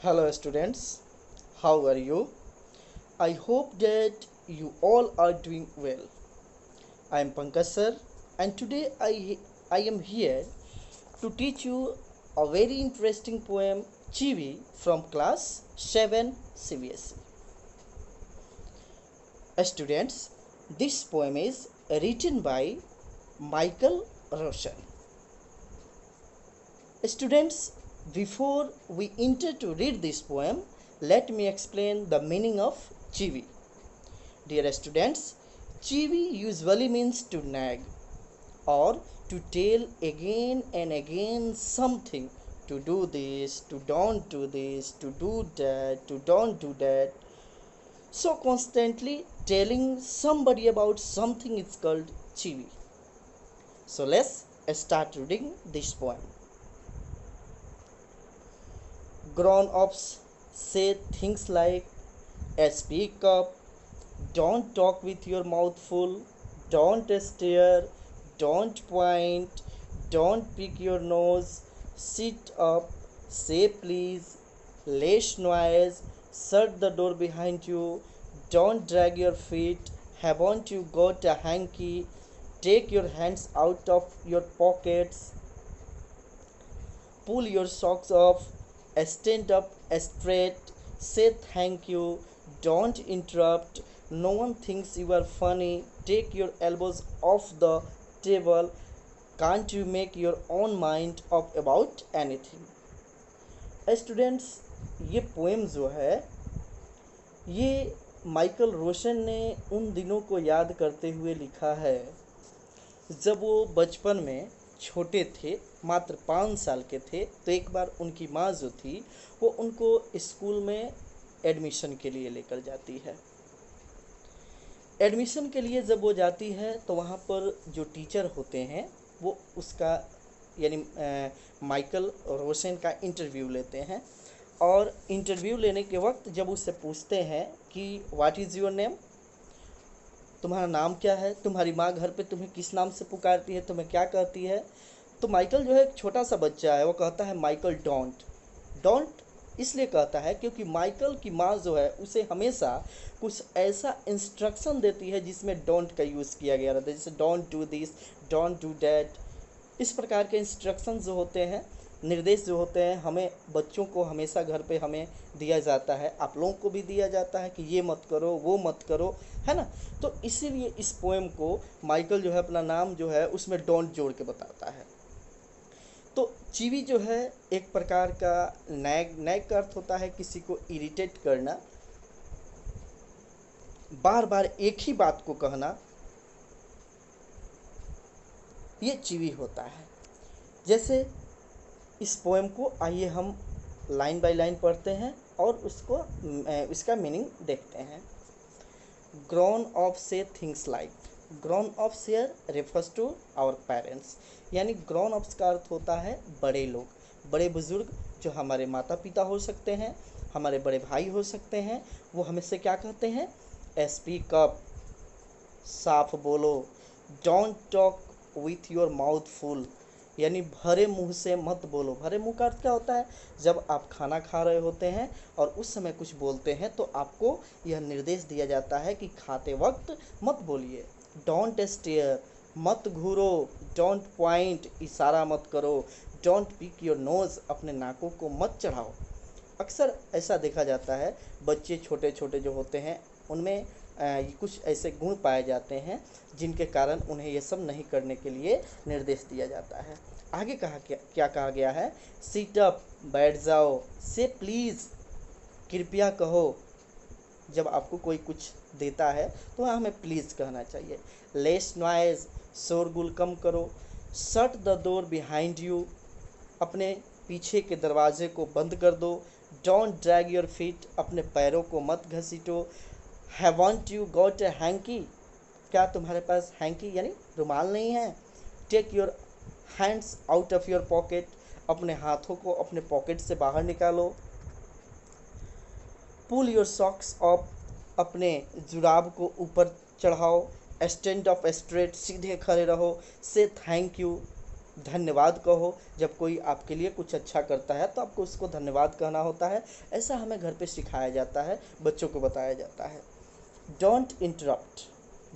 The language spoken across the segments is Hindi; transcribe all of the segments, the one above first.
Hello students, how are you? I hope that you all are doing well. I am Pankaj sir and today I am here to teach you a very interesting poem Chivi from class 7 CBSE. Students, this poem is written by Michael Roshan. Students, before we enter to read this poem, let me explain the meaning of Chivi. Dear students, chivi usually means to nag or to tell again and again something, to do this, to don't do this, to do that, to don't do that. So constantly telling somebody about something is called chivi. So let's start reading this poem. Grown ups say things like speak up, don't talk with your mouth full, don't stare, don't point, don't pick your nose, sit up, say please, less noise, shut the door behind you, don't drag your feet, haven't you got a hanky, take your hands out of your pockets, pull your socks off, stand up straight, say thank you, don't interrupt, no one thinks you are funny, take your elbows off the table, can't you make your own mind up about anything? Students, ये पोएम जो है ये माइकल रोशन ने उन दिनों को याद करते हुए लिखा है जब वो बचपन में छोटे थे, मात्र 5 साल के थे। तो एक बार उनकी माँ जो थी वो उनको स्कूल में एडमिशन के लिए लेकर जाती है। एडमिशन के लिए जब वो जाती है तो वहाँ पर जो टीचर होते हैं वो उसका यानी माइकल रोशन का इंटरव्यू लेते हैं। और इंटरव्यू लेने के वक्त जब उससे पूछते हैं कि व्हाट इज़ योर नेम, तुम्हारा नाम क्या है, तुम्हारी माँ घर पे तुम्हें किस नाम से पुकारती है, तुम्हें क्या कहती है, तो माइकल जो है एक छोटा सा बच्चा है, वो कहता है माइकल डोंट। डोंट इसलिए कहता है क्योंकि माइकल की माँ जो है उसे हमेशा कुछ ऐसा इंस्ट्रक्शन देती है जिसमें डोंट का यूज़ किया गया रहता है, जैसे don't do this, don't do that. इस प्रकार के इंस्ट्रक्शन जो होते हैं, निर्देश जो होते हैं, हमें बच्चों को हमेशा घर पे हमें दिया जाता है, आप लोगों को भी दिया जाता है कि ये मत करो, वो मत करो, है ना। तो इसीलिए इस पोएम को माइकल जो है अपना नाम जो है उसमें डोंट जोड़ के बताता है। तो चीवी जो है एक प्रकार का नैग, नैग का अर्थ होता है किसी को इरिटेट करना, बार बार एक ही बात को कहना, ये चीवी होता है। जैसे इस पोएम को आइए हम लाइन बाय लाइन पढ़ते हैं और उसको इसका मीनिंग देखते हैं। Grown of say things like, grown of share refers to our parents, यानी ग्रोन अप्स का अर्थ होता है बड़े लोग, बड़े बुजुर्ग जो हमारे माता पिता हो सकते हैं, हमारे बड़े भाई हो सकते हैं। वो हमें से क्या कहते हैं, स्पीक अप, साफ बोलो, don't talk with your mouth full, यानी भरे मुंह से मत बोलो। भरे मुंह का अर्थ क्या होता है, जब आप खाना खा रहे होते हैं और उस समय कुछ बोलते हैं तो आपको यह निर्देश दिया जाता है कि खाते वक्त मत बोलिए। डोंट स्टेयर, मत घूरो, डोंट पॉइंट, इशारा मत करो, डोंट पिक योर नोज़, अपने नाकों को मत चढ़ाओ। अक्सर ऐसा देखा जाता है, बच्चे छोटे छोटे जो होते हैं उनमें कुछ ऐसे गुण पाए जाते हैं जिनके कारण उन्हें ये सब नहीं करने के लिए निर्देश दिया जाता है। आगे कहा क्या कहा गया है, सीट अप, बैठ जाओ, से प्लीज़, कृपया कहो। जब आपको कोई कुछ देता है तो वहाँ हमें प्लीज़ कहना चाहिए। लेस नॉइज, शोरगुल कम करो। Shut the door behind you, अपने पीछे के दरवाजे को बंद कर दो। डोंट ड्रैग योर फीट, अपने पैरों को मत घसीटो। Haven't you got a hanky, क्या तुम्हारे पास हैंकी यानी रुमाल नहीं है। Take your hands out of your pocket, अपने हाथों को अपने पॉकेट से बाहर निकालो। पुल योर सॉक्स ऑफ, अपने जुराब को ऊपर चढ़ाओ। स्टैंड अप स्ट्रेट, सीधे खड़े रहो। से थैंक यू, धन्यवाद कहो। जब कोई आपके लिए कुछ अच्छा करता है तो आपको उसको धन्यवाद कहना होता है। ऐसा हमें घर पे सिखाया जाता है, बच्चों को बताया जाता है। डोंट इंटरप्ट,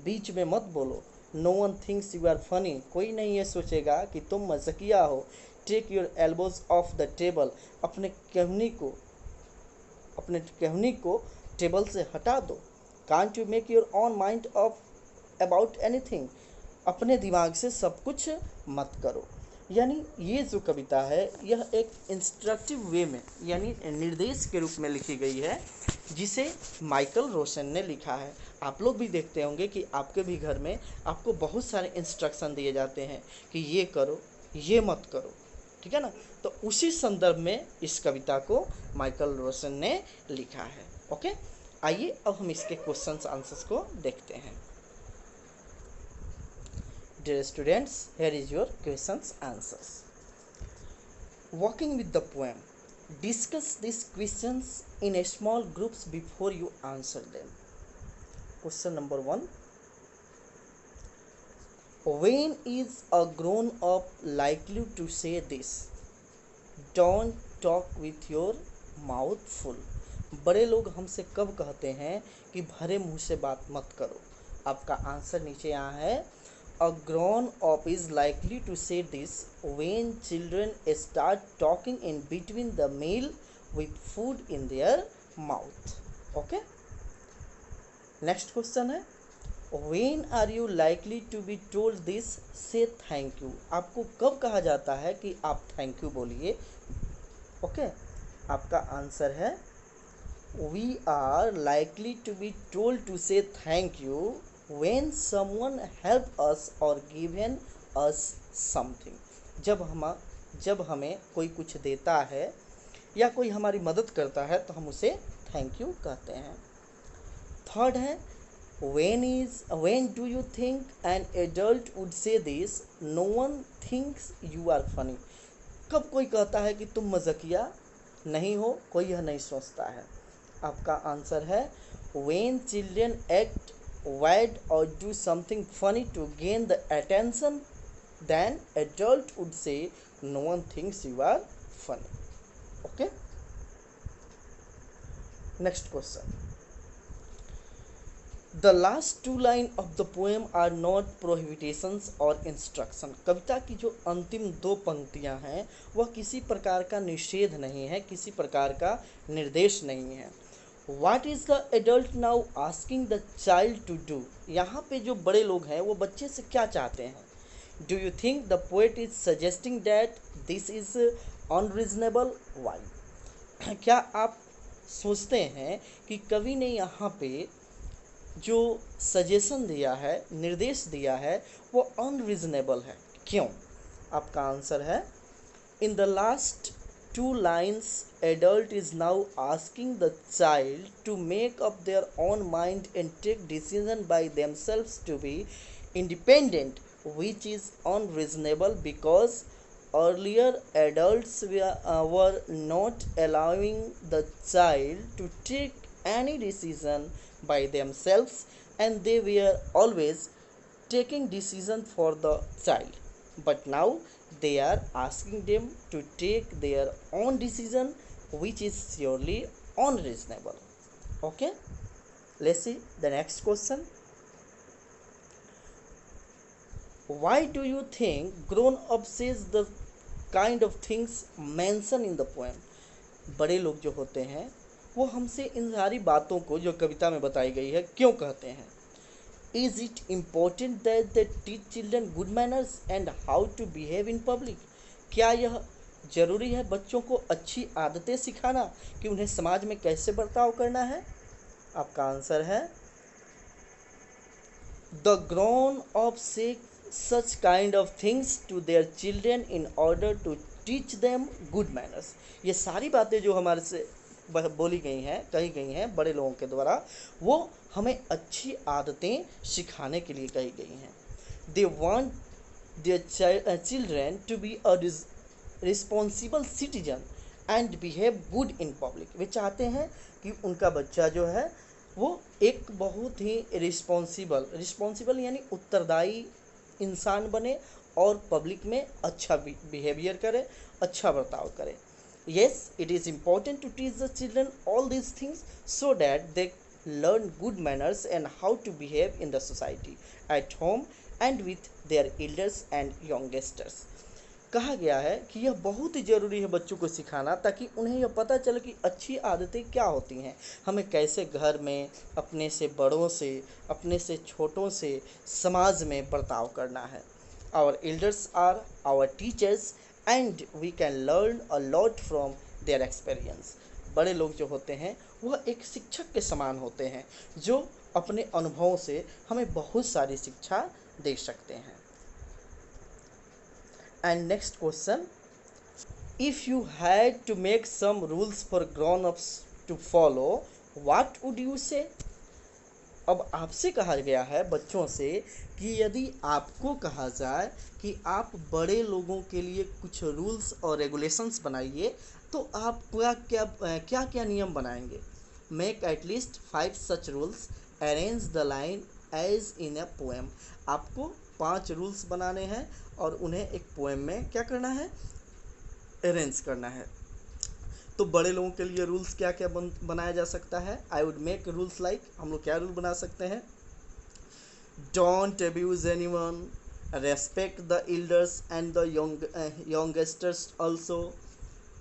बीच में मत बोलो। No one thinks you are funny, कोई नहीं ये सोचेगा कि तुम मज़ाकिया हो। Take your elbows off the table, अपने कहनी को टेबल से हटा दो। Can't you make your on mind off about anything, अपने दिमाग से सब कुछ मत करो। यानी ये जो कविता है यह एक इंस्ट्रक्टिव वे में यानी निर्देश के रूप में लिखी गई है, जिसे माइकल रोशन ने लिखा है। आप लोग भी देखते होंगे कि आपके भी घर में आपको बहुत सारे इंस्ट्रक्शन दिए जाते हैं कि ये करो, ये मत करो, ठीक है ना। तो उसी संदर्भ में इस कविता को माइकल रोशन ने लिखा है। ओके, आइए अब हम इसके क्वेश्चंस आंसर्स को देखते हैं। Dear students, here is your questions answers. Working with the poem. Discuss these questions in a small groups before you answer them. Question number 1. When is a grown up likely to say this? Don't talk with your mouth full. बड़े लोग हमसे कब कहते हैं कि भरे मुंह से बात मत करो? आपका आंसर नीचे यहाँ है। A grown up is likely to say this when children start talking in between the meal with food in their mouth. Okay. Next question है, when are you likely to be told this? Say thank you. आपको कब कहा जाता है कि आप थैंक यू बोलिए? ओके, आपका आंसर है we are likely to be told to say thank you when someone help us or given us something. जब हमें कोई कुछ देता है या कोई हमारी मदद करता है तो हम उसे थैंक यू कहते हैं। थर्ड है, when do you think an adult would say this? No one thinks you are funny. कब कोई कहता है कि तुम मज़ाकिया नहीं हो? कोई यह नहीं सोचता है। आपका आंसर है when children act weird or do something funny to gain the attention, then adult would say no one thinks you are funny. Okay. Next question. The last two lines of the poem are not prohibitions or instruction. कविता की जो अंतिम दो पंक्तियां हैं वह किसी प्रकार का निषेध नहीं है, किसी प्रकार का निर्देश नहीं है। What is the adult now asking the child to do? यहाँ पे जो बड़े लोग हैं वो बच्चे से क्या चाहते हैं? Do you think the poet is suggesting that this is unreasonable? Why? क्या आप सोचते हैं कि कवि ने यहाँ पे जो सजेशन दिया है, निर्देश दिया है, वो अनरीजनेबल है? क्यों? आपका आंसर है in the last two lines, adult is now asking the child to make up their own mind and take decision by themselves to be independent, which is unreasonable because earlier adults were not allowing the child to take any decision by themselves, and they were always taking decision for the child. But now they are asking them to take their own decision, which is surely unreasonable. Okay, let's see the next question. Why do you think grown up says the kind of things mentioned in the poem? बड़े लोग जो होते हैं वो हमसे इन सारी बातों को जो कविता में बताई गई है क्यों कहते हैं? Is it important that they teach children good manners and how to behave in public? क्या यह जरूरी है बच्चों को अच्छी आदतें सिखाना कि उन्हें समाज में कैसे बर्ताव करना है? आपका आंसर है The grown up say such kind of things to their children in order to teach them good manners. ये सारी बातें जो हमारे से बोली गई हैं, कही गई हैं बड़े लोगों के द्वारा, वो हमें अच्छी आदतें सिखाने के लिए कही गई हैं। They want their children to be a responsible citizen and behave good in public. वे चाहते हैं कि उनका बच्चा जो है वो एक बहुत ही रिस्पॉन्सिबल यानी उत्तरदायी इंसान बने और पब्लिक में अच्छा बिहेवियर करे, अच्छा बर्ताव करे। Yes, it is important to teach the children all these things so that they learn good manners and how to behave in the society, at home and with their elders and youngsters. कहा गया है कि यह बहुत ही ज़रूरी है बच्चों को सिखाना, ताकि उन्हें यह पता चले कि अच्छी आदतें क्या होती हैं, हमें कैसे घर में अपने से बड़ों से, अपने से छोटों से, समाज में बर्ताव करना है। Our elders are our teachers and we can learn a lot from their experience. बड़े लोग जो होते हैं वह एक शिक्षक के समान होते हैं, जो अपने अनुभवों से हमें बहुत सारी शिक्षा दे सकते हैं। And next question, if you had to make some rules for grown-ups to follow, what would you say? अब आपसे कहा गया है बच्चों से कि यदि आपको कहा जाए कि आप बड़े लोगों के लिए कुछ रूल्स और रेगुलेशंस बनाइए, तो आप क्या क्या नियम बनाएंगे? Make at least 5 such rules, arrange the line as in a poem. आपको 5 रूल्स बनाने हैं और उन्हें एक पोएम में क्या करना है, अरेंज करना है। तो बड़े लोगों के लिए रूल्स क्या क्या बनाया जा सकता है? I would make rules like, हम लोग क्या रूल बना सकते हैं? Don't abuse anyone, respect the elders and the youngsters also,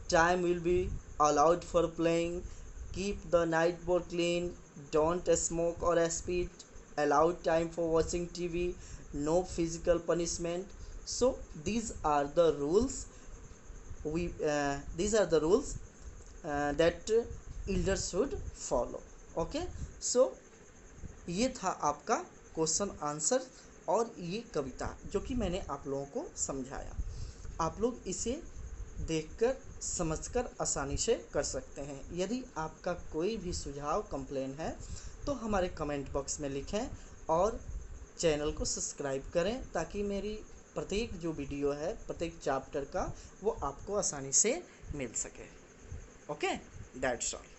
time will be allowed for playing, keep the night board clean, don't smoke or spit, allow time for watching TV, no physical punishment. So these are the rules that elders should follow. Okay, so ये था आपका क्वेश्चन आंसर और ये कविता जो कि मैंने आप लोगों को समझाया। आप लोग इसे देखकर समझकर आसानी से कर सकते हैं। यदि आपका कोई भी सुझाव कंप्लेन है तो हमारे कमेंट बॉक्स में लिखें और चैनल को सब्सक्राइब करें, ताकि मेरी प्रत्येक जो वीडियो है प्रत्येक चैप्टर का वो आपको आसानी से मिल सके। Okay, that's all.